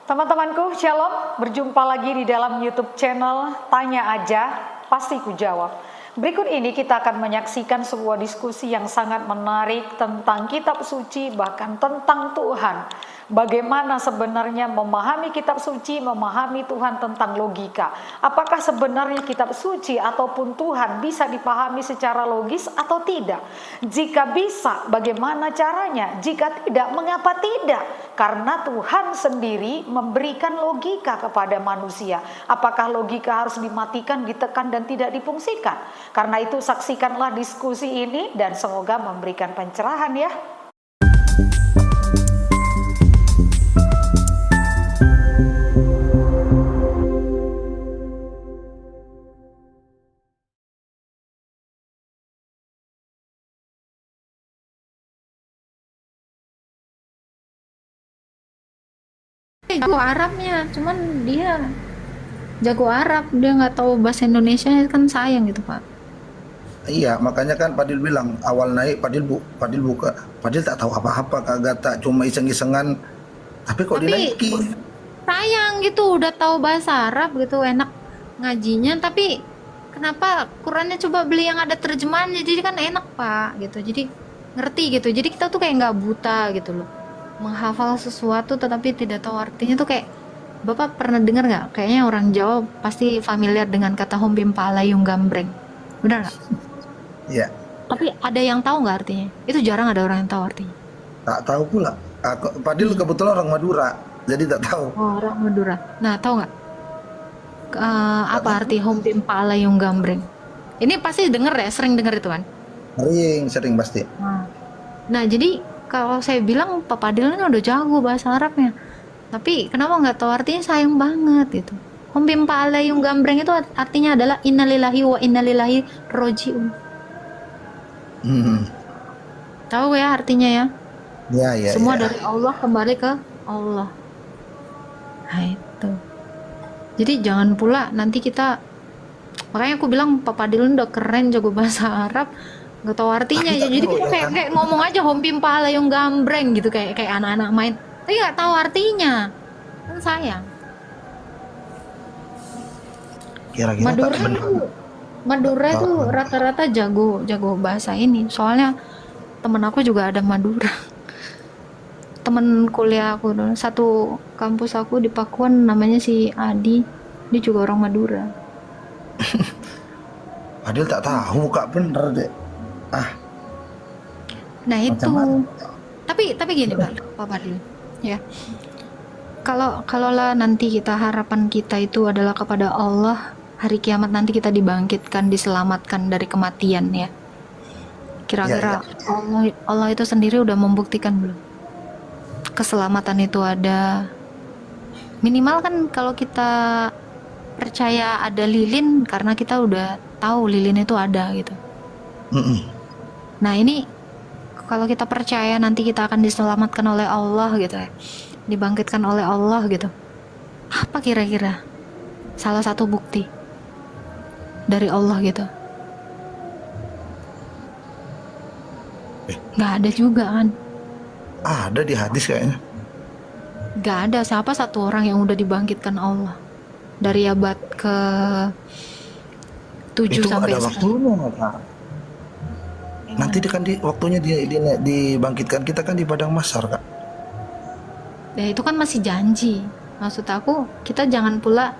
Teman-temanku, Shalom, berjumpa lagi di dalam YouTube channel Tanya Aja, Pasti Ku Jawab. Berikut ini kita akan menyaksikan sebuah diskusi yang sangat menarik tentang kitab suci, bahkan tentang Tuhan. Bagaimana sebenarnya memahami kitab suci, memahami Tuhan tentang logika. Apakah sebenarnya kitab suci ataupun Tuhan bisa dipahami secara logis atau tidak? Jika bisa, bagaimana caranya? Jika tidak, mengapa tidak? Karena Tuhan sendiri memberikan logika kepada manusia. Apakah logika harus dimatikan, ditekan, dan tidak difungsikan? Karena itu saksikanlah diskusi ini dan semoga memberikan pencerahan ya. Jago Arabnya, cuman dia jago Arab, dia nggak tahu bahasa Indonesia, kan sayang gitu Pak. Iya, makanya kan Fadil bilang awal naik Fadil buka, Fadil tak tahu apa-apa, kagak, tak cuma iseng-isengan, tapi kok Tapi dinaikin. sayang gitu, udah tahu bahasa Arab gitu, enak ngajinya, tapi kenapa Qurannya coba beli yang ada terjemahannya, jadi kan enak Pak gitu, jadi ngerti gitu, jadi kita tuh kayak nggak buta gitu loh, menghafal sesuatu tetapi tidak tahu artinya tuh kayak, Bapak pernah dengar nggak? Kayaknya orang Jawa pasti familiar dengan kata hombim palayung gambreng, benar nggak? Iya, Tapi ada yang tahu nggak artinya? Itu jarang ada orang yang tahu artinya. tak tahu pula. Fadil kebetulan orang Madura, jadi tak tahu. Oh, orang Madura. Nah, tahu nggak Tak apa tahu. arti hombim palayung gambreng? Ini pasti denger ya, sering denger itu kan? Sering pasti. Nah, jadi kalau saya bilang Pak Padil ini udah jago bahasa Arabnya. Tapi kenapa nggak tahu artinya, sayang banget gitu. Hombim palayung gambreng itu artinya adalah innalillahi wa innalillahi rojiun. Hmm. Tahu ya artinya ya? Ya, Semua ya. dari Allah kembali ke Allah. Nah, itu. Jadi jangan pula nanti kita, makanya aku bilang Pak Padil udah keren, jago bahasa Arab, nggak tahu artinya Tapi ya. tak Jadi tahu kita ya kayak kan. kayak ngomong aja hompim palayung gambreng gitu, kayak anak-anak main. Tapi nggak tahu artinya. Kan sayang. Kira-kira tak Madura benar. tuh Madura tuh Oh, rata-rata jago bahasa ini. Soalnya temen aku juga ada Madura. Temen kuliah aku dulu, satu kampus aku di Pakuan, namanya si Adi. Dia juga orang Madura. Fadil tak tahu, kak bener deh. Ah, Nah macam itu. mana? Tapi gini Pak Fadil, ya. Kalau lah nanti harapan kita itu adalah kepada Allah, hari kiamat nanti kita dibangkitkan, diselamatkan dari kematian ya. Ya, Kira-kira ya. Allah itu sendiri udah membuktikan belum? Keselamatan itu ada. Minimal kan kalau kita percaya ada lilin, karena kita udah tahu lilin itu ada gitu. Mm-mm. Nah ini kalau kita percaya nanti kita akan diselamatkan oleh Allah gitu ya, dibangkitkan oleh Allah gitu. Apa kira-kira salah satu bukti dari Allah gitu? Nggak ada juga kan? Ada di hadis kayaknya. Nggak ada siapa satu orang yang udah dibangkitkan Allah dari abad ke 7 Itu sampai ada sekarang. waktunya, Kak. Nanti waktunya dibangkitkan kita kan di padang mahsyar, Kak. Ya itu kan masih janji. Maksud aku, kita jangan pula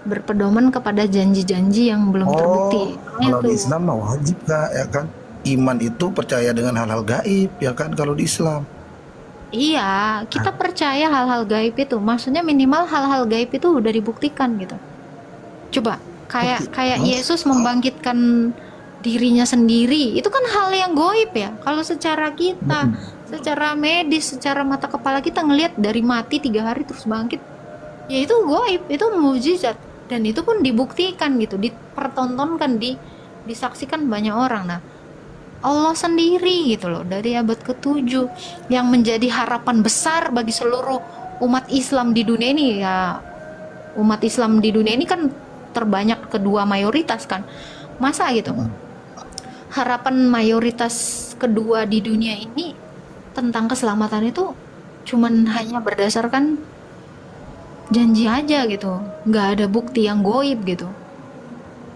berpedoman kepada janji-janji yang belum terbukti. Kalau di Itu. Islam mah wajib, Kak, ya kan? Iman itu percaya dengan hal-hal gaib, ya kan, kalau di Islam. Iya, kita percaya hal-hal gaib itu. Maksudnya minimal hal-hal gaib itu udah dibuktikan gitu. Coba kayak Bukti. kayak Yesus membangkitkan dirinya sendiri. Itu kan hal yang gaib ya. Kalau secara kita, secara medis, secara mata kepala kita ngelihat dari mati 3 hari terus bangkit, ya itu gaib, itu mukjizat. Dan itu pun dibuktikan gitu, dipertontonkan, disaksikan banyak orang. Nah, Allah sendiri gitu loh, dari abad ke-7 yang menjadi harapan besar bagi seluruh umat Islam di dunia ini ya. Umat Islam di dunia ini kan terbanyak, kedua mayoritas kan. Masa gitu, harapan mayoritas kedua di dunia ini tentang keselamatan itu cuman hanya berdasarkan janji aja gitu, nggak ada bukti yang goib gitu.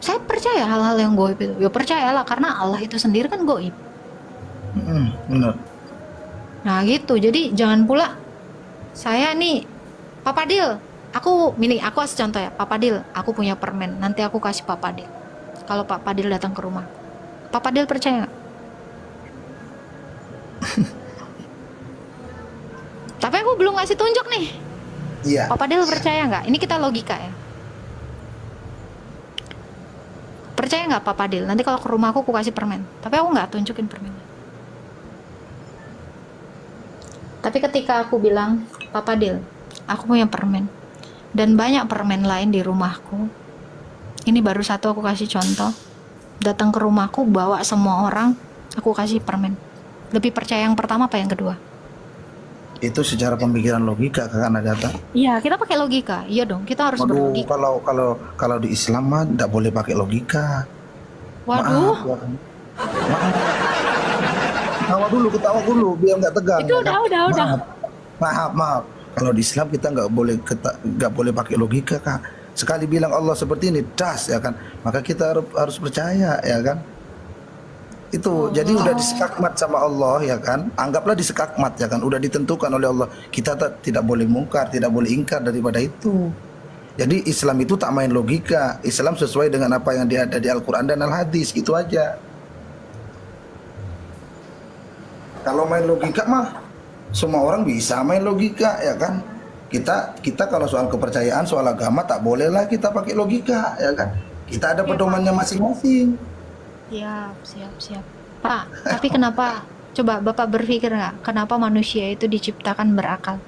Saya percaya hal-hal yang goib itu, ya percayalah karena Allah itu sendiri kan goib. Benar. Nah gitu, jadi jangan pula saya nih, Pak Padil, aku kasih contoh ya, Pak Padil, aku punya permen, nanti aku kasih Pak Padil. Kalau Pak Padil datang ke rumah, Pak Padil percaya nggak? Tapi aku belum ngasih tunjuk nih. Iya. Pak Padil percaya nggak? Ini kita logika ya. Percaya nggak Pak Padil? Nanti kalau ke rumah aku kasih permen. Tapi aku nggak tunjukin permennya. Tapi ketika aku bilang, Pak Padil, aku punya permen. Dan banyak permen lain di rumahku. Ini baru satu aku kasih contoh. Datang ke rumahku, bawa semua orang, aku kasih permen. Lebih percaya yang pertama apa yang kedua? Itu secara pemikiran logika Kak Nagata. Iya, kita pakai logika. Iya dong, kita harus Waduh, berlogika. kalau di Islam mah tidak boleh pakai logika. Waduh, Maaf. Ketawa dulu biar nggak tegang. itu ya kan? udah. Maaf. Kalau di Islam kita nggak boleh pakai logika Kak. Sekali bilang Allah seperti ini, das ya kan. Maka kita harus percaya ya kan. Itu jadi udah disekakmat sama Allah ya kan. Anggaplah disekakmat ya kan. Udah ditentukan oleh Allah. Kita tidak boleh mungkar, tidak boleh ingkar daripada itu. Jadi Islam itu tak main logika. Islam sesuai dengan apa yang ada di Al-Quran dan Al-Hadis, gitu aja. Kalau main logika mah semua orang bisa main logika ya kan. Kita kalau soal kepercayaan, soal agama tak bolehlah kita pakai logika ya kan. Kita ada pedomannya masing-masing. Siap. Pak, tapi kenapa? Coba Bapak berpikir nggak? Kenapa manusia itu diciptakan berakal?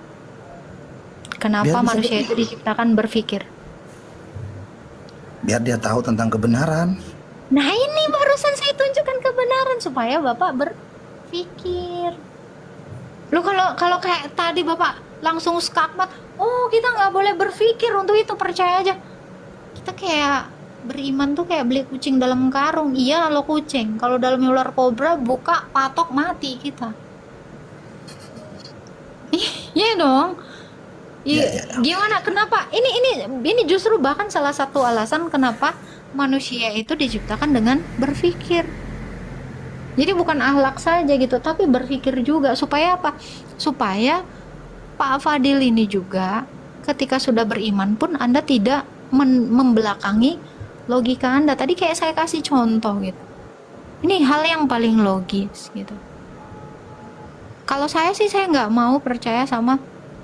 Kenapa Biar bisa manusia itu diciptakan berpikir? Biar dia tahu tentang kebenaran. Nah ini barusan saya tunjukkan kebenaran supaya Bapak berpikir. Lu kalau kayak tadi Bapak langsung skakmat, oh kita nggak boleh berpikir untuk itu, percaya aja. Kita kayak beriman tuh kayak beli kucing dalam karung. Iya lo kucing, kalau dalamnya ular kobra buka patok mati kita. Iya dong. Iya. Gimana? Kenapa? Ini justru bahkan salah satu alasan kenapa manusia itu diciptakan dengan berpikir. Jadi bukan akhlak saja gitu, tapi berpikir juga. Supaya apa? Supaya Pak Fadil ini juga ketika sudah beriman pun Anda tidak membelakangi logika Anda. Tadi kayak saya kasih contoh gitu. Ini hal yang paling logis gitu. Kalau saya sih saya nggak mau percaya sama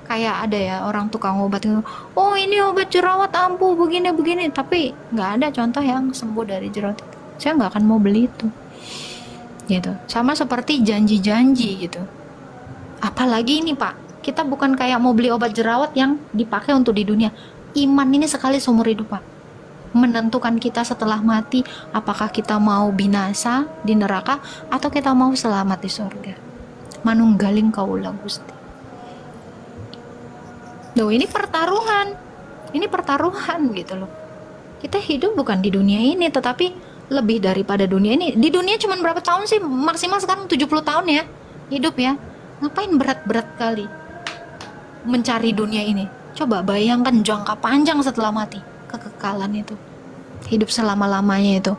kayak ada ya orang tukang obat itu. Oh ini obat jerawat ampuh begini. Tapi nggak ada contoh yang sembuh dari jerawat itu. Saya nggak akan mau beli itu. Gitu. Sama seperti janji-janji gitu. Apalagi ini Pak, kita bukan kayak mau beli obat jerawat yang dipakai untuk di dunia. Iman ini sekali seumur hidup Pak. Menentukan kita setelah mati, apakah kita mau binasa di neraka atau kita mau selamat di surga. Manunggaling kaula Gusti. Loh ini pertaruhan. Ini pertaruhan gitu loh. Kita hidup bukan di dunia ini, tetapi lebih daripada dunia ini. Di dunia cuma berapa tahun sih? Maksimal sekarang 70 tahun ya hidup ya. Ngapain berat-berat kali mencari dunia ini? Coba bayangkan jangka panjang setelah mati. Kekekalan itu, hidup selama-lamanya itu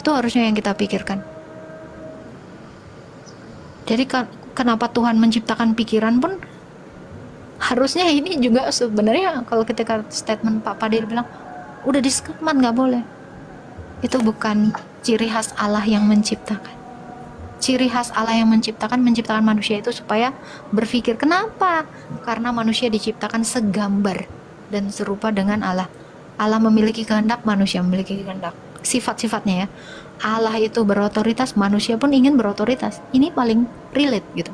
harusnya yang kita pikirkan. Jadi kenapa Tuhan menciptakan pikiran pun harusnya ini juga sebenarnya kalau ketika statement Pak Padil bilang udah diskakmat nggak boleh, itu bukan ciri khas Allah yang menciptakan. Ciri khas Allah yang menciptakan manusia itu supaya berpikir. Kenapa? Karena manusia diciptakan segambar dan serupa dengan Allah. Allah memiliki kehendak, manusia memiliki kehendak. Sifat-sifatnya ya. Allah itu berotoritas, manusia pun ingin berotoritas. Ini paling relate gitu.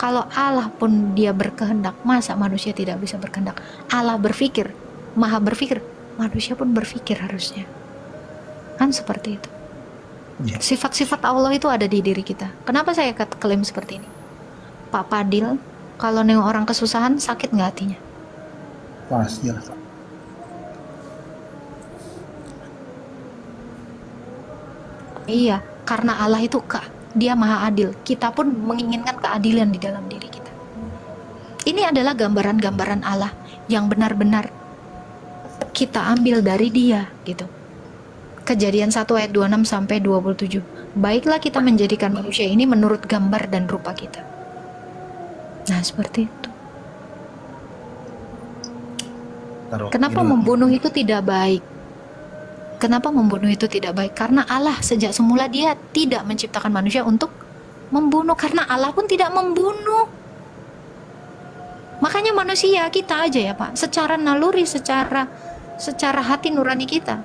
Kalau Allah pun dia berkehendak, masa manusia tidak bisa berkehendak? Allah berpikir, maha berpikir, manusia pun berpikir harusnya. Kan seperti itu. Sifat-sifat Allah itu ada di diri kita. Kenapa saya klaim seperti ini? Pak Padil, kalau nengok orang kesusahan, sakit nggak hatinya? Pasti lah. Iya, karena Allah itu dia maha adil. Kita pun menginginkan keadilan di dalam diri kita. Ini adalah gambaran-gambaran Allah yang benar-benar kita ambil dari dia gitu. Kejadian 1 ayat 26 sampai 27. Baiklah kita menjadikan manusia ini menurut gambar dan rupa kita. Nah, seperti itu. Kenapa membunuh itu tidak baik? Kenapa membunuh itu tidak baik? Karena Allah sejak semula dia tidak menciptakan manusia untuk membunuh, karena Allah pun tidak membunuh. Makanya manusia kita aja ya Pak, secara naluri, secara hati nurani kita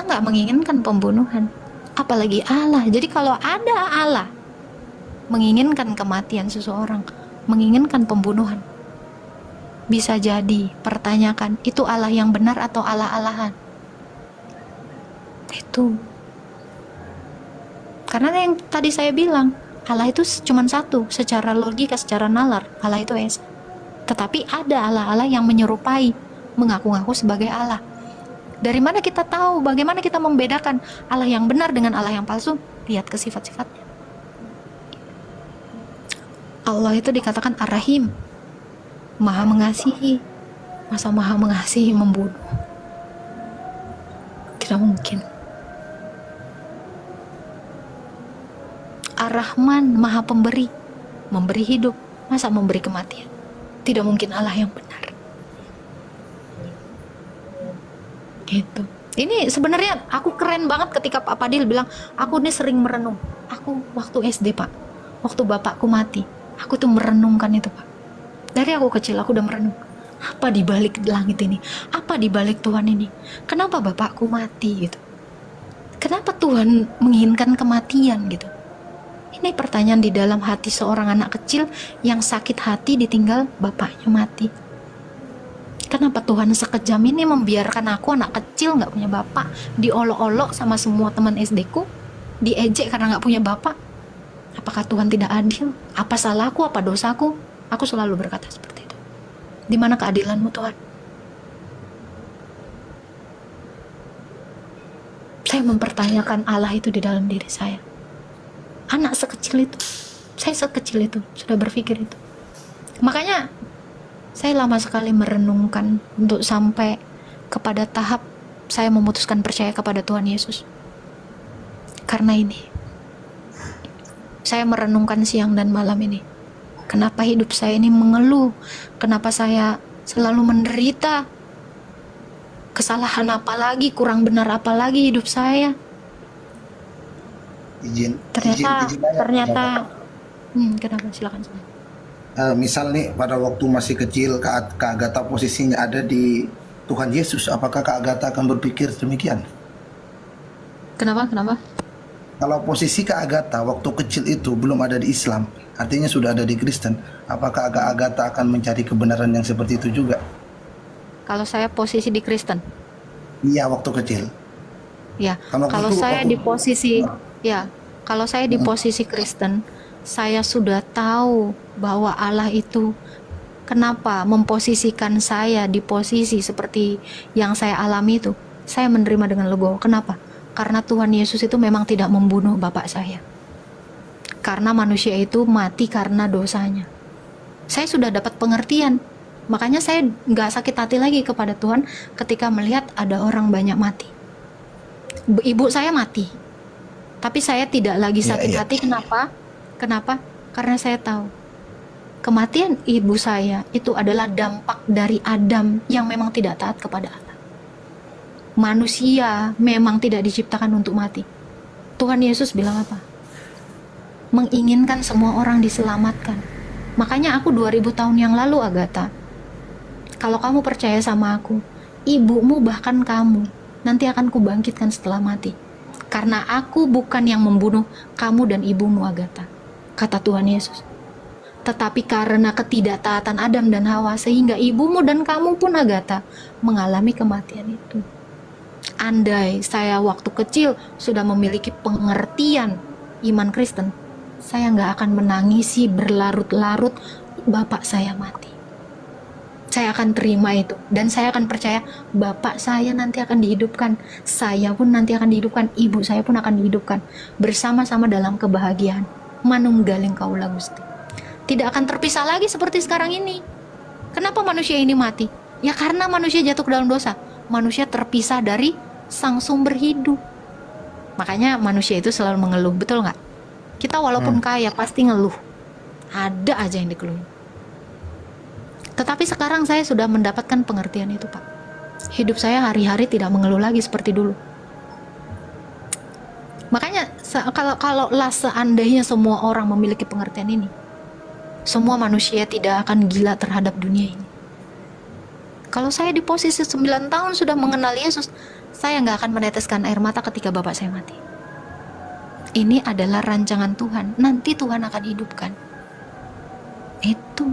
nggak menginginkan pembunuhan, apalagi Allah. Jadi kalau ada Allah menginginkan kematian seseorang, menginginkan pembunuhan, bisa jadi pertanyakan, itu Allah yang benar atau Allah-Allahan? Itu karena yang tadi saya bilang, Allah itu cuma satu, secara logika, secara nalar Allah itu Esa. Tetapi ada Allah-Allah yang menyerupai, mengaku-ngaku sebagai Allah. Dari mana kita tahu? Bagaimana kita membedakan Allah yang benar dengan Allah yang palsu? Lihat ke sifat-sifatnya. Allah itu dikatakan Ar-Rahim, Maha mengasihi. Masa Maha mengasihi membunuh? Tidak mungkin. Ar-Rahman, Maha pemberi, memberi hidup. Masa memberi kematian? Tidak mungkin Allah yang benar. Gitu. Ini sebenarnya aku keren banget ketika Pak Fadil bilang, aku ini sering merenung. Aku waktu SD Pak, waktu bapakku mati, aku tuh merenungkan itu Pak. Dari aku kecil aku udah merenung. Apa di balik langit ini? Apa di balik Tuhan ini? Kenapa bapakku mati gitu? Kenapa Tuhan menginginkan kematian gitu? Ini pertanyaan di dalam hati seorang anak kecil yang sakit hati ditinggal bapaknya mati. Kenapa Tuhan sekejam ini membiarkan aku anak kecil gak punya bapak, diolok-olok sama semua teman SD ku, diejek karena gak punya bapak? Apakah Tuhan tidak adil? Apa salahku, apa dosaku? Aku selalu berkata seperti itu. Di mana keadilanmu Tuhan? Saya mempertanyakan Allah itu di dalam diri saya. Anak sekecil itu, saya sekecil itu sudah berpikir itu. Makanya saya lama sekali merenungkan untuk sampai kepada tahap saya memutuskan percaya kepada Tuhan Yesus. Karena ini, saya merenungkan siang dan malam ini. Kenapa hidup saya ini mengeluh? Kenapa saya selalu menderita? Kesalahan apa lagi? Kurang benar apa lagi hidup saya? Ternyata. Kenapa? Silakan. Misal nih pada waktu masih kecil Kak Agatha posisinya ada di Tuhan Yesus, apakah Kak Agatha akan berpikir demikian? Kenapa? Kalau posisi Kak Agatha waktu kecil itu belum ada di Islam, artinya sudah ada di Kristen, apakah Kak Agatha akan mencari kebenaran yang seperti itu juga? Kalau saya posisi di Kristen? Iya, waktu kecil. Ya, kalau saya di posisi kalau saya di posisi Kristen, saya sudah tahu bahwa Allah itu kenapa memposisikan saya di posisi seperti yang saya alami itu. Saya menerima dengan legowo. Kenapa? Karena Tuhan Yesus itu memang tidak membunuh bapak saya. Karena manusia itu mati karena dosanya. Saya sudah dapat pengertian. Makanya saya nggak sakit hati lagi kepada Tuhan ketika melihat ada orang banyak mati. Ibu saya mati. Tapi saya tidak lagi sakit hati. Kenapa? Karena saya tahu kematian ibu saya itu adalah dampak dari Adam yang memang tidak taat kepada Allah. Manusia memang tidak diciptakan untuk mati. Tuhan Yesus bilang apa? Menginginkan semua orang diselamatkan. Makanya aku 2000 tahun yang lalu Agatha, kalau kamu percaya sama aku, ibumu bahkan kamu nanti akan kubangkitkan setelah mati. Karena aku bukan yang membunuh kamu dan ibumu Agatha, kata Tuhan Yesus. Tetapi karena ketidaktaatan Adam dan Hawa, sehingga ibumu dan kamu pun Agatha mengalami kematian itu. Andai saya waktu kecil sudah memiliki pengertian iman Kristen, saya nggak akan menangisi berlarut-larut bapak saya mati. Saya akan terima itu, dan saya akan percaya bapak saya nanti akan dihidupkan, saya pun nanti akan dihidupkan, ibu saya pun akan dihidupkan, bersama-sama dalam kebahagiaan. Manunggaling Kaula Gusti. Tidak akan terpisah lagi seperti sekarang ini. Kenapa manusia ini mati? Ya karena manusia jatuh ke dalam dosa. Manusia terpisah dari sang sumber hidup. Makanya manusia itu selalu mengeluh, betul nggak? Kita walaupun kaya pasti ngeluh. Ada aja yang dikeluhin. Tetapi sekarang saya sudah mendapatkan pengertian itu, Pak. Hidup saya hari-hari tidak mengeluh lagi seperti dulu. Makanya kalau seandainya semua orang memiliki pengertian ini, semua manusia tidak akan gila terhadap dunia ini. Kalau saya di posisi 9 tahun sudah mengenal Yesus, saya nggak akan meneteskan air mata ketika bapak saya mati. Ini adalah rancangan Tuhan. Nanti Tuhan akan hidupkan. Itu.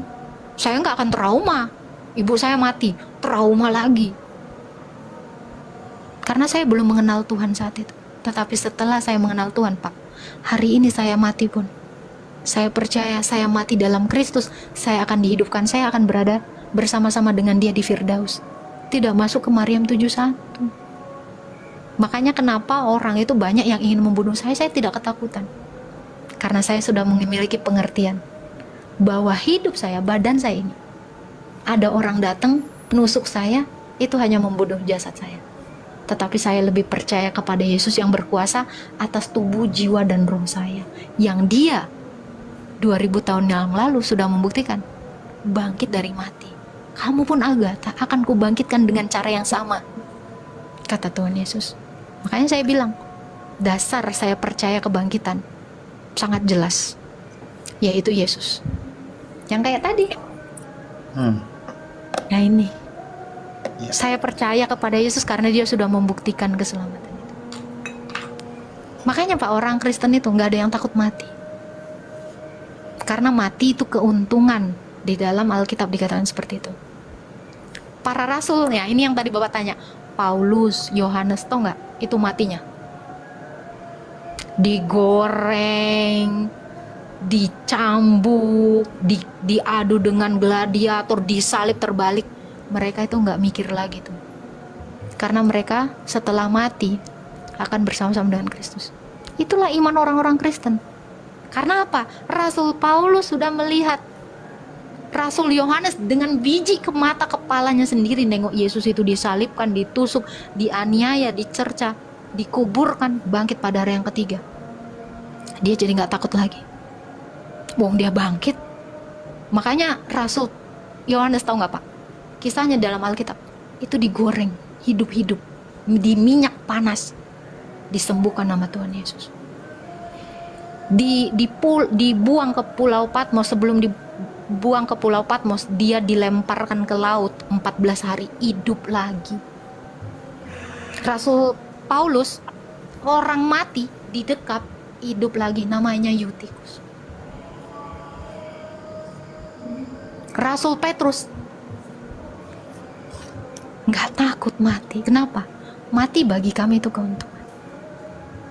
Saya nggak akan trauma. Ibu saya mati, trauma lagi. Karena saya belum mengenal Tuhan saat itu. Tetapi setelah saya mengenal Tuhan, Pak, hari ini saya mati pun, saya percaya saya mati dalam Kristus, saya akan dihidupkan, saya akan berada bersama-sama dengan Dia di Firdaus. Tidak masuk ke Maryam 71. Makanya kenapa orang itu banyak yang ingin membunuh saya tidak ketakutan. Karena saya sudah memiliki pengertian bahwa hidup saya, badan saya ini, ada orang datang menusuk saya, itu hanya membunuh jasad saya. Tetapi saya lebih percaya kepada Yesus yang berkuasa atas tubuh, jiwa, dan roh saya. Yang Dia 2000 tahun yang lalu sudah membuktikan bangkit dari mati. Kamu pun Agatha akan kubangkitkan dengan cara yang sama, kata Tuhan Yesus. Makanya saya bilang, dasar saya percaya kebangkitan sangat jelas, yaitu Yesus. Yang kayak tadi. Nah ini, saya percaya kepada Yesus karena Dia sudah membuktikan keselamatan itu. Makanya Pak, orang Kristen itu nggak ada yang takut mati. Karena mati itu keuntungan. Di dalam Alkitab dikatakan seperti itu. Para rasul, ya ini yang tadi Bapak tanya, Paulus, Yohanes, tau nggak itu matinya? Digoreng, dicambuk, diadu dengan gladiator, disalib terbalik. Mereka itu nggak mikir lagi tuh. Karena mereka setelah mati akan bersama-sama dengan Kristus. Itulah iman orang-orang Kristen. Karena apa? Rasul Paulus sudah melihat Rasul Yohanes dengan biji ke mata kepalanya sendiri nengok Yesus itu disalibkan, ditusuk, dianiaya, dicerca, dikuburkan, bangkit pada hari yang ketiga. Dia jadi nggak takut lagi. Wong dia bangkit. Makanya Rasul Yohanes, tahu nggak Pak? Kisahnya dalam Alkitab itu digoreng hidup-hidup di minyak panas, disembuhkan nama Tuhan Yesus. Dibuang ke Pulau Patmos. Sebelum dibuang ke Pulau Patmos, dia dilemparkan ke laut 14 hari, hidup lagi. Rasul Paulus, orang mati didekap, hidup lagi, namanya Yutikus. Rasul Petrus nggak takut mati. Kenapa? Mati bagi kami itu keuntungan.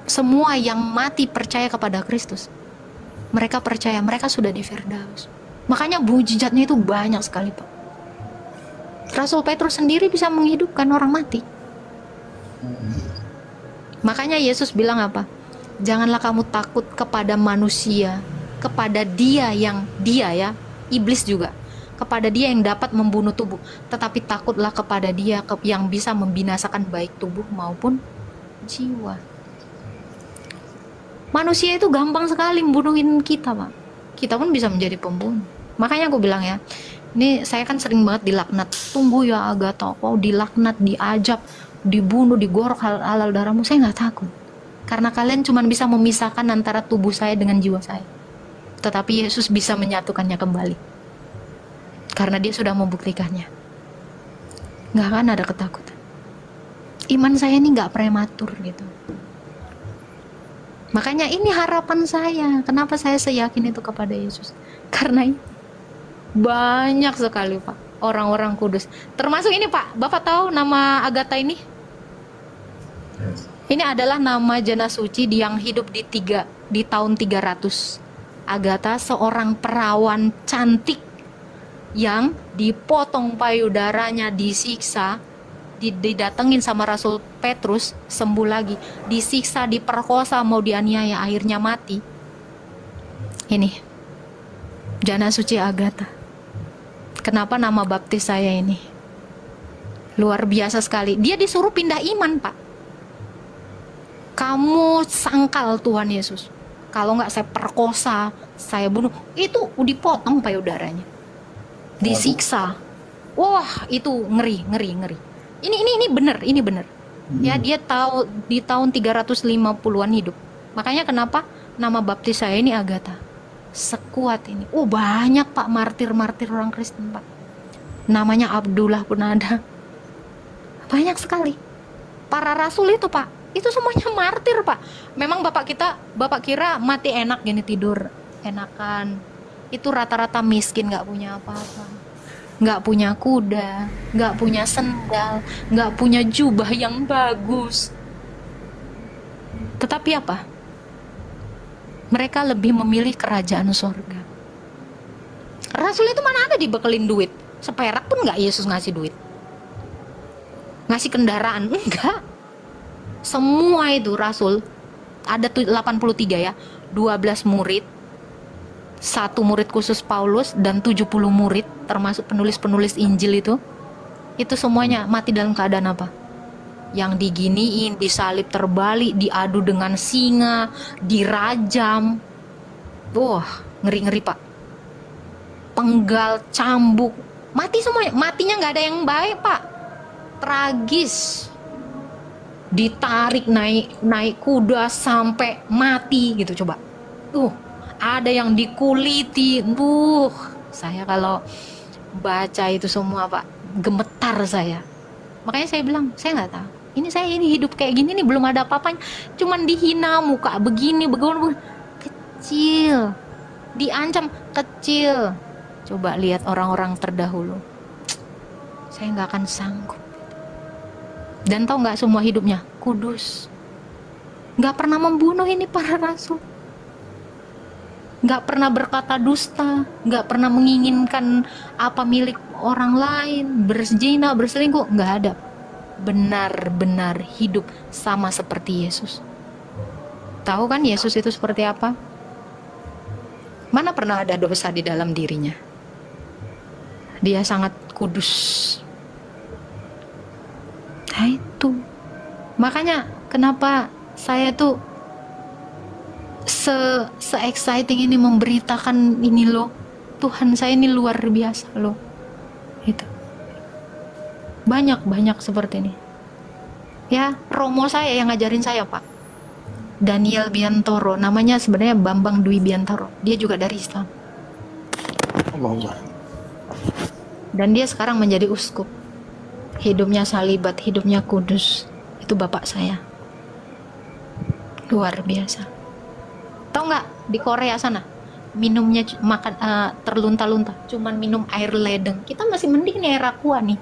Semua yang mati percaya kepada Kristus, mereka percaya mereka sudah di Firdaus. Makanya mujizatnya itu banyak sekali Pak. Rasul Petrus sendiri bisa menghidupkan orang mati. Makanya Yesus bilang apa? Janganlah kamu takut kepada manusia, kepada dia ya, iblis juga, kepada dia yang dapat membunuh tubuh, tetapi takutlah kepada dia yang bisa membinasakan baik tubuh maupun jiwa. Manusia itu gampang sekali membunuhin kita Pak. Kita pun bisa menjadi pembunuh. Makanya aku bilang ya, ini saya kan sering banget dilaknat. Tunggu ya Agatha, wow, dilaknat, diajab, dibunuh, digorok halal darahmu. Saya nggak takut. Karena kalian cuma bisa memisahkan antara tubuh saya dengan jiwa saya. Tetapi Yesus bisa menyatukannya kembali. Karena Dia sudah membuktikannya. Nggak akan ada ketakutan. Iman saya ini nggak prematur gitu. Makanya ini harapan saya. Kenapa saya seyakin itu kepada Yesus? Karena ini banyak sekali Pak orang-orang kudus. Termasuk ini Pak, Bapak tahu nama Agatha ini? Ini adalah nama jana suci yang hidup di tahun 300. Agatha seorang perawan cantik yang dipotong payudaranya, disiksa, didatengin sama Rasul Petrus, sembuh lagi, disiksa, diperkosa, mau dianiaya, akhirnya mati. Ini jana suci Agatha. kenapa nama baptis saya ini luar biasa sekali. Dia disuruh pindah iman, Pak. Kamu sangkal Tuhan Yesus. Kalau nggak saya perkosa, saya bunuh. Itu dipotong payudaranya. Disiksa. Wah, itu ngeri. Ini benar. Ya, dia tahu di tahun 350-an hidup. Makanya kenapa nama baptis saya ini Agatha. Sekuat ini. Oh, banyak Pak martir-martir orang Kristen, Pak. Namanya Abdullah pun ada. Banyak sekali. Para rasul itu, Pak. Itu semuanya martir, Pak. Memang Bapak kira mati enak gini, tidur enakan. Itu rata-rata miskin, nggak punya apa-apa. Nggak punya kuda, nggak punya sendal, nggak punya jubah yang bagus. Tetapi apa? Mereka lebih memilih kerajaan surga. Rasul itu mana ada dibekelin duit? Seperak pun nggak Yesus ngasih duit. Ngasih kendaraan, enggak. Semua itu Rasul, ada 83 ya, 12 murid, 1 murid khusus Paulus, dan 70 murid, termasuk penulis-penulis Injil itu semuanya mati dalam keadaan apa? Yang diginiin, disalib terbalik, diadu dengan singa, dirajam. Wah, ngeri-ngeri Pak. Penggal, cambuk, mati semuanya. Matinya nggak ada yang baik Pak. Tragis. Ditarik naik kuda sampai mati gitu coba. Ada yang dikuliti. Saya kalau baca itu semua Pak, gemetar saya. Makanya saya bilang, saya nggak tahu. Saya hidup kayak gini nih belum ada apa-apanya. Cuman dihina, muka begini, kecil. Diancam kecil. Coba lihat orang-orang terdahulu. Saya nggak akan sanggup. Dan tahu nggak semua hidupnya kudus. Nggak pernah membunuh ini para rasul. Nggak pernah berkata dusta, nggak pernah menginginkan apa milik orang lain, berzina, berselingkuh, nggak ada. Benar-benar hidup sama seperti Yesus. Tahu kan Yesus itu seperti apa? Mana pernah ada dosa di dalam dirinya? Dia sangat kudus. Nah itu. Makanya kenapa saya tuh se-exciting ini memberitakan ini loh. Tuhan saya ini luar biasa loh. Itu. Banyak seperti ini. Ya, Romo saya yang ngajarin saya, Pak. Daniel Biantoro, namanya sebenarnya Bambang Dwi Biantoro. Dia juga dari Islam. Allah. Dan dia sekarang menjadi uskup. Hidupnya salibat, hidupnya kudus. Itu bapak saya. Luar biasa. Tahu nggak di Korea sana minumnya makan terlunta-lunta, cuman minum air ledeng. Kita masih mending nih air aqua nih.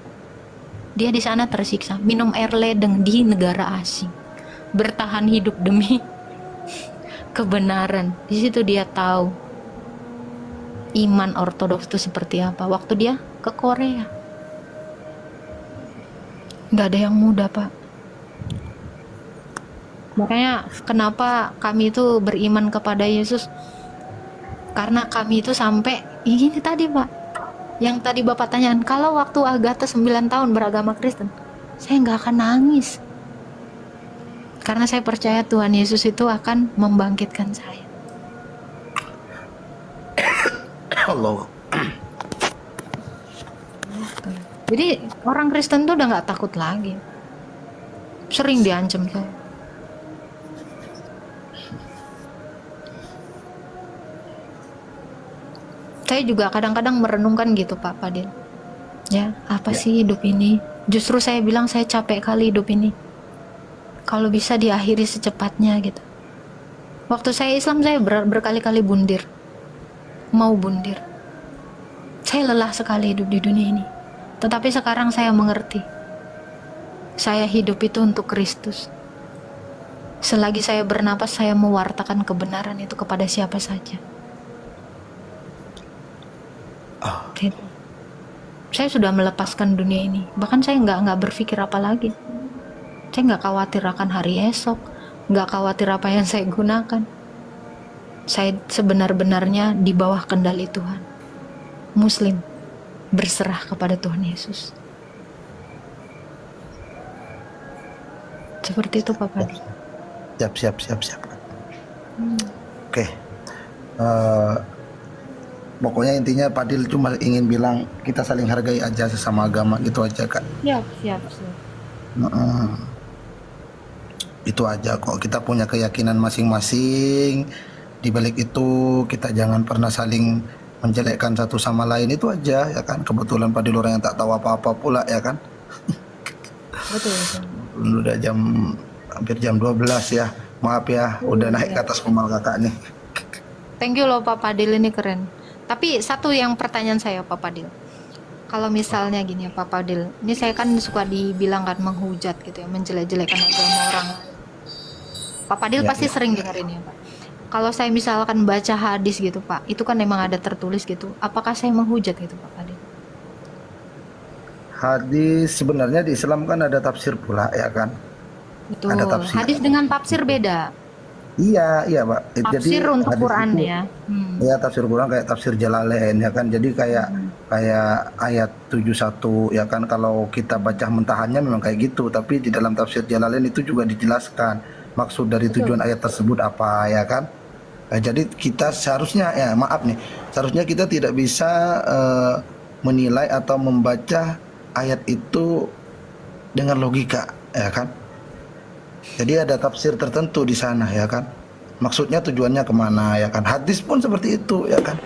Dia di sana tersiksa, minum air ledeng di negara asing, bertahan hidup demi kebenaran. Di situ dia tahu iman ortodoks itu seperti apa. Waktu dia ke Korea, nggak ada yang mudah Pak. Makanya kenapa kami itu beriman kepada Yesus, karena kami itu sampai ini tadi Pak, yang tadi Bapak tanyakan, kalau waktu Agatha 9 tahun beragama Kristen, saya nggak akan nangis, karena saya percaya Tuhan Yesus itu akan membangkitkan saya. Allah. Jadi orang Kristen tuh udah nggak takut lagi. Sering diancam saya. Saya juga kadang-kadang merenungkan gitu Pak Fadil. Ya, apa sih hidup ini? Justru saya bilang saya capek kali hidup ini. Kalau bisa diakhiri secepatnya gitu. Waktu saya Islam saya berkali-kali bundir. Mau bundir. Saya lelah sekali hidup di dunia ini. Tetapi sekarang saya mengerti. Saya hidup itu untuk Kristus. Selagi saya bernapas, saya mewartakan kebenaran itu kepada siapa saja. Saya sudah melepaskan dunia ini. Bahkan saya nggak berpikir apa lagi. Saya nggak khawatir akan hari esok, nggak khawatir apa yang saya gunakan. Saya sebenar-benarnya di bawah kendali Tuhan. Muslim, berserah kepada Tuhan Yesus. Seperti itu Pak Padil. Siap. Oke. Pokoknya intinya Padil cuma ingin bilang kita saling hargai aja sesama agama, gitu aja Kak. Siap. Itu aja kok, kita punya keyakinan masing-masing. Di balik itu kita jangan pernah saling menjelekkan satu sama lain, itu aja ya kan. Kebetulan Padil orang yang tak tahu apa-apa pula ya kan. Betul. Udah hampir jam 12 ya. Maaf ya, udah naik ke atas pemal kakak nih. Thank you loh Pak Padil, ini keren. Tapi satu yang pertanyaan saya Pak Padil. Kalau misalnya gini ya Pak Padil, ini saya kan suka dibilang kan menghujat gitu ya, menjelek-jelekan agama orang. Pak Padil pasti sering dengerin ya Pak. Kalau saya misalkan baca hadis gitu Pak, itu kan memang ada tertulis gitu. Apakah saya menghujat gitu Pak Padil? Hadis sebenarnya di Islam kan ada tafsir pula ya kan. Betul. Ada tafsir. Hadis dengan tafsir beda. Iya Pak. Tafsir untuk hadis Quran itu, ya. ya tafsir Quran kayak tafsir Jalalain ya kan. Jadi kayak ayat 71 ya kan, kalau kita baca mentahannya memang kayak gitu, tapi di dalam tafsir Jalalain itu juga dijelaskan maksud dari tujuan ayat tersebut apa ya kan. Jadi kita seharusnya seharusnya kita tidak bisa menilai atau membaca ayat itu dengan logika ya kan. Jadi ada tafsir tertentu di sana ya kan. Maksudnya tujuannya kemana ya kan. Hadis pun seperti itu ya kan.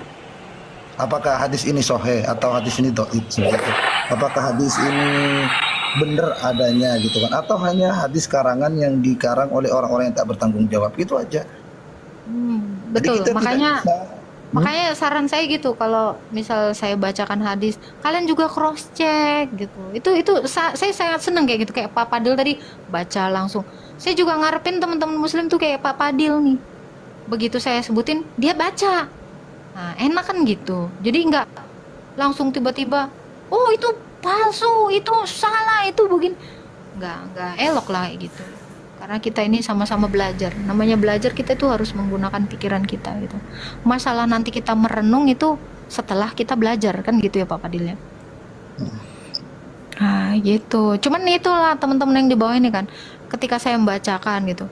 Apakah hadis ini sahih atau hadis ini dhaif gitu. Apakah hadis ini benar adanya gitu kan, atau hanya hadis karangan yang dikarang oleh orang-orang yang tak bertanggung jawab, gitu aja. Betul. Jadi kita Makanya saran saya gitu, kalau misal saya bacakan hadis, kalian juga cross check gitu. Saya sangat seneng kayak gitu, kayak Pak Padil tadi baca langsung. Saya juga ngarepin teman-teman muslim tuh kayak Pak Padil nih. Begitu saya sebutin, dia baca. Nah, enak kan gitu. Jadi nggak langsung tiba-tiba, oh itu palsu, itu salah, itu begini. Nggak elok lah kayak gitu. Karena kita ini sama-sama belajar. Namanya belajar, kita tuh harus menggunakan pikiran kita gitu. Masalah nanti kita merenung itu setelah kita belajar kan gitu ya Pak Padil ya. Nah gitu. Cuman itulah teman-teman yang di bawah ini kan, ketika saya membacakan gitu,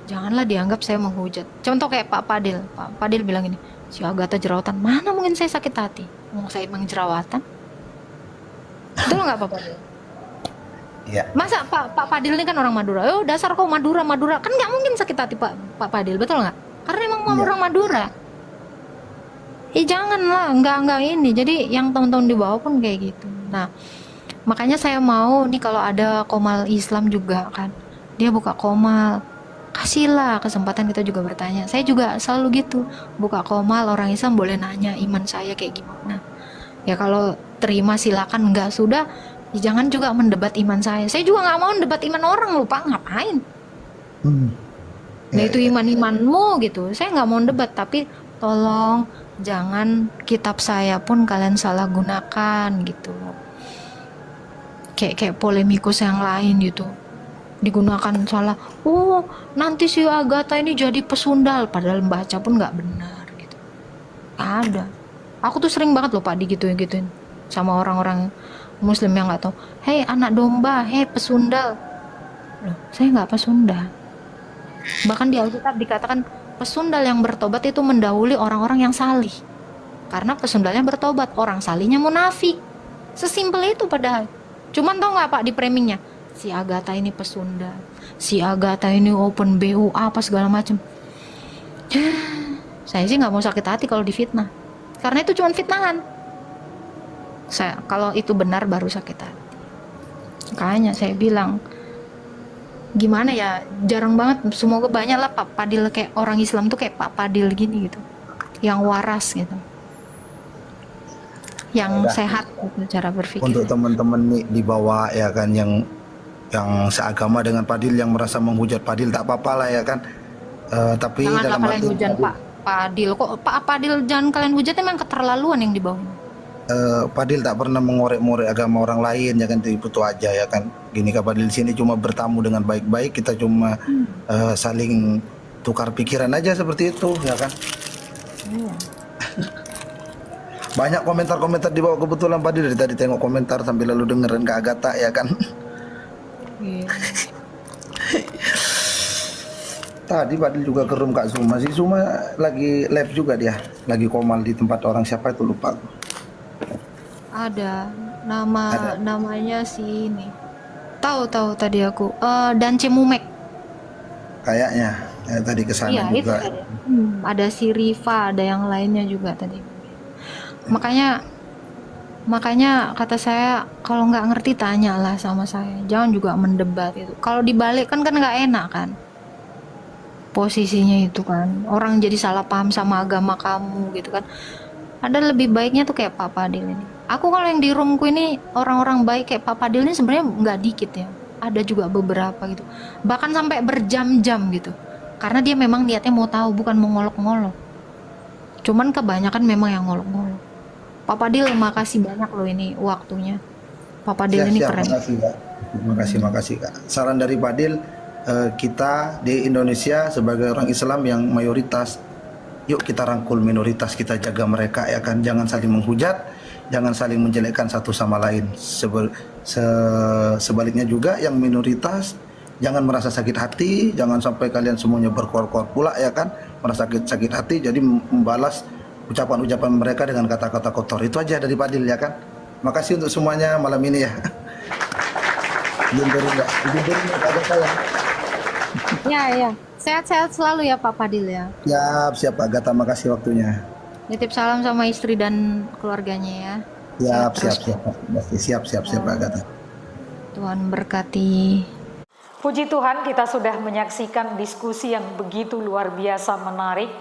janganlah dianggap saya menghujat. Contoh kayak Pak Padil bilang ini, si Agatha jerawatan, mana mungkin saya sakit hati, mau saya emang jerawatan. Betul nggak Pak Padil? Ya. Masa Pak Padil ini kan orang Madura, oh dasar kok Madura kan nggak mungkin sakit hati Pak Padil, betul nggak? Karena emang orang Madura. Janganlah, nggak ini. Jadi yang teman-teman di bawah pun kayak gitu. Nah, makanya saya mau nih kalau ada komal Islam juga kan, dia buka komal, kasihlah kesempatan kita juga bertanya. Saya juga selalu gitu, buka komal orang Islam boleh nanya iman saya kayak gimana. Ya kalau terima silakan, nggak sudah ya jangan juga mendebat iman saya. Saya juga nggak mau mendebat iman orang, lupa ngapain. Nah itu iman-imanmu gitu. Saya nggak mau debat, tapi tolong jangan kitab saya pun kalian salah gunakan gitu. Kayak polemikus yang lain gitu, digunakan salah. Oh nanti si Agatha ini jadi pesundal, padahal baca pun nggak benar gitu. Ada. Aku tuh sering banget loh Pak digituin sama orang-orang Muslim yang nggak tahu. Hei anak domba, hei pesundal. Loh, saya nggak pesundal. Bahkan di Alkitab dikatakan pesundal yang bertobat itu mendahului orang-orang yang salih. Karena pesundalnya bertobat, orang salihnya munafik. Sesimpel itu padahal. Cuman tau nggak Pak di framingnya? Si Agatha ini pesundal, si Agatha ini open BU apa segala macam. Saya sih nggak mau sakit hati kalau difitnah. Karena itu cuma fitnahan. Kalau itu benar baru sakit hati. Makanya saya bilang, gimana ya, jarang banget, semoga banyak lah Pak Padil kayak orang Islam tuh kayak Pak Padil gini gitu, yang waras gitu, yang sehat gitu cara berpikir. Untuk teman-teman nih di bawah ya kan, yang seagama dengan Padil, yang merasa menghujat Padil, tak apa-apa lah ya kan. Tapi jangan dalam kalian hujat Pak Padil, kok Pak Padil jangan kalian hujat, emang keterlaluan yang di bawah. Padil tak pernah mengorek-ngorek agama orang lain ya kan, itu aja ya kan. Gini Kak Padil di sini cuma bertamu dengan baik-baik, kita cuma saling tukar pikiran aja seperti itu ya kan. Banyak komentar-komentar di bawah, kebetulan Pak dari tadi tengok komentar sambil lalu dengerin Kak Agatha ya kan. Iya. Tadi Pak Dil juga ke room Kak Suma. Si Suma lagi live juga dia, lagi komal di tempat orang, siapa itu lupa aku. Ada Ada. namanya si ini. Tahu tadi aku. Dance Mumek. Kayaknya tadi ke sana Iya, itu juga. tadi. Ada si Riva, ada yang lainnya juga tadi. Makanya kata saya kalau nggak ngerti tanyalah sama saya. Jangan juga mendebat itu. Kalau dibalik kan nggak enak kan. Posisinya itu kan. Orang jadi salah paham sama agama kamu gitu kan. Ada lebih baiknya tuh kayak Pak Fadil ini. Aku kalau yang di roomku ini orang-orang baik kayak Pak Fadil ini sebenarnya nggak dikit ya. Ada juga beberapa gitu. Bahkan sampai berjam-jam gitu. Karena dia memang niatnya mau tahu, bukan mau ngolok-ngolok. Cuman kebanyakan memang yang ngolok-ngolok. Pak Fadil, makasih banyak loh ini waktunya. Pak Fadil ini Siap, keren. makasih Kak. Makasih Kak. Saran dari Padil, kita di Indonesia sebagai orang Islam yang mayoritas, yuk kita rangkul minoritas, kita jaga mereka ya kan. Jangan saling menghujat, jangan saling menjelekkan satu sama lain. Sebaliknya juga yang minoritas, jangan merasa sakit hati, jangan sampai kalian semuanya berkor-kor pula ya kan, merasa sakit hati jadi membalas ucapan-ucapan mereka dengan kata-kata kotor. Itu aja dari Padil ya kan. Makasih untuk semuanya malam ini ya. Izin enggak ada saya. Ya. Sehat-sehat selalu ya Pak Fadil ya. Siap Agatha, makasih waktunya. Nitip salam sama istri dan keluarganya ya. Siap Agatha. Tuhan berkati. Puji Tuhan, kita sudah menyaksikan diskusi yang begitu luar biasa menarik,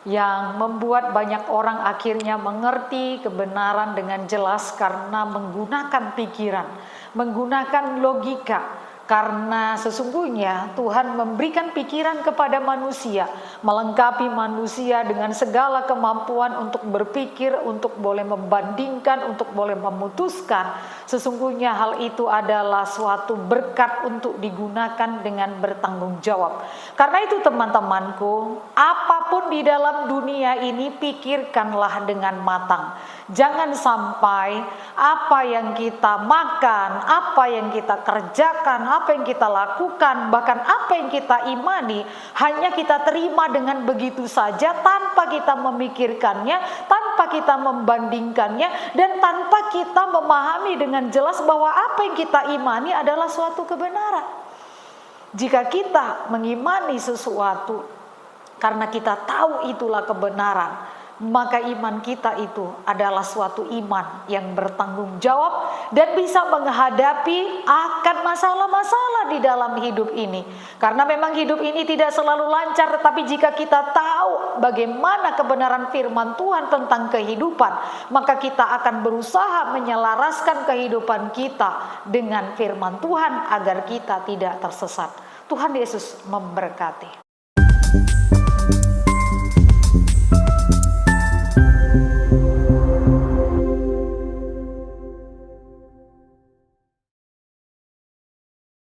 yang membuat banyak orang akhirnya mengerti kebenaran dengan jelas karena menggunakan pikiran, menggunakan logika. Karena sesungguhnya Tuhan memberikan pikiran kepada manusia, melengkapi manusia dengan segala kemampuan untuk berpikir, untuk boleh membandingkan, untuk boleh memutuskan. Sesungguhnya hal itu adalah suatu berkat untuk digunakan dengan bertanggung jawab. Karena itu teman-temanku, apapun di dalam dunia ini pikirkanlah dengan matang. Jangan sampai apa yang kita makan, apa yang kita kerjakan, apa yang kita lakukan, bahkan apa yang kita imani, hanya kita terima dengan begitu saja tanpa kita memikirkannya, tanpa kita membandingkannya, dan tanpa kita memahami dengan jelas bahwa apa yang kita imani adalah suatu kebenaran. Jika kita mengimani sesuatu karena kita tahu itulah kebenaran, maka iman kita itu adalah suatu iman yang bertanggung jawab dan bisa menghadapi akan masalah-masalah di dalam hidup ini. Karena memang hidup ini tidak selalu lancar, tetapi jika kita tahu bagaimana kebenaran firman Tuhan tentang kehidupan, maka kita akan berusaha menyelaraskan kehidupan kita dengan firman Tuhan agar kita tidak tersesat. Tuhan Yesus memberkati.